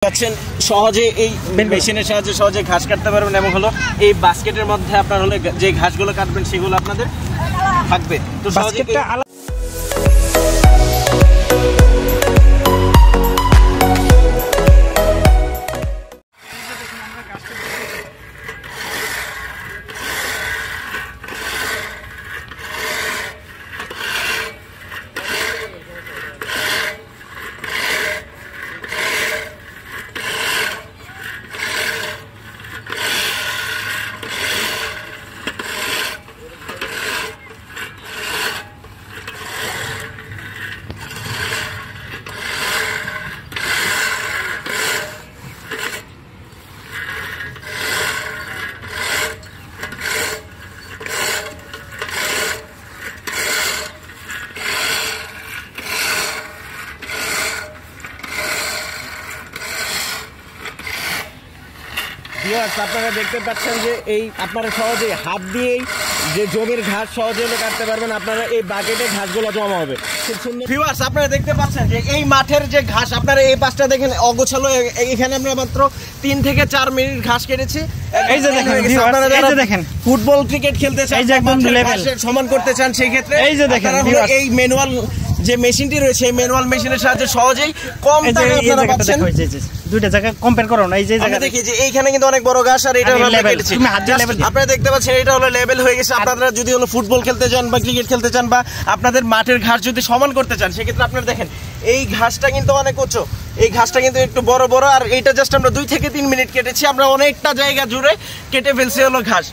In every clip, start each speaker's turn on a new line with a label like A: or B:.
A: পাচ্ছেন সহজে এই মেশিনের সাহায্যে সহজে ঘাস কাটতে পারবেন এবং হলো এই বাস্কেটের মধ্যে আপনার হলে যে ঘাসগুলো কাটবেন সেগুলো আপনাদের থাকবে। তো বাস্কেটটা আপনারা দেখতে পাচ্ছেন যে এই আপনারা সহজে হাত দিয়েই যে জমির ঘাস সহজে কাটতে পারবেন। আপনারা এই বাকেটে ঘাসগুলো জমা হবে খুব সুন্দর। ভিউয়ার্স আপনারা দেখতে পাচ্ছেন যে এই মাঠের যে ঘাস আপনারা এই পাশটা দেখেন অগোছালো, এখানে আমরা মাত্র 3 থেকে 4 মিনিট ঘাস কেটেছি। এই যে দেখেন আপনারা যারা দেখেন ফুটবল ক্রিকেট খেলতে চান, সমান করতে চান, সেই ক্ষেত্রে এই যে দেখেন এই ম্যানুয়াল যে মেশিনটি রয়েছে এই ম্যানুয়াল মেশিনের সাহায্যে সহজেই কম টাকায় আপনারা পাচ্ছেন। দুইটা জায়গা কম্পেয়ার করো না, এই যে জায়গা দেখি যে এইখানে কিন্তু অনেক বড় ঘাস আর এটা আমরা কেটেছি। আপনারা দেখতে পাচ্ছেন এটা হলো লেভেল হয়ে গেছে। আপনারা যদি হলো ফুটবল খেলতে চান বা ক্রিকেট খেলতে চান বা আপনাদের মাঠের ঘাস যদি সমান করতে চান সেক্ষেত্রে আপনারা দেখেন এই ঘাসটা কিন্তু অনেক উঁচু, এই ঘাসটা কিন্তু একটু বড় বড় আর এইটা জাস্ট আমরা 2 থেকে 3 মিনিট কেটেছি। আমরা অনেকটা জায়গা জুড়ে কেটে ফেলছি হলো ঘাস।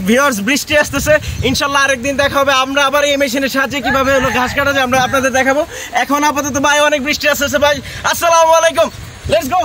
A: ভিউয়ার্স বৃষ্টি আসতেছে, ইনশাল্লাহ আরেকদিন দেখা হবে। আমরা আবার এই মেশিনের সাহায্যে কিভাবে হলো ঘাস কাটা যায় আমরা আপনাদের দেখাবো। এখন আপাতত ভাই অনেক বৃষ্টি আসতেছে ভাই। আসসালামু আলাইকুম, লেটস গো।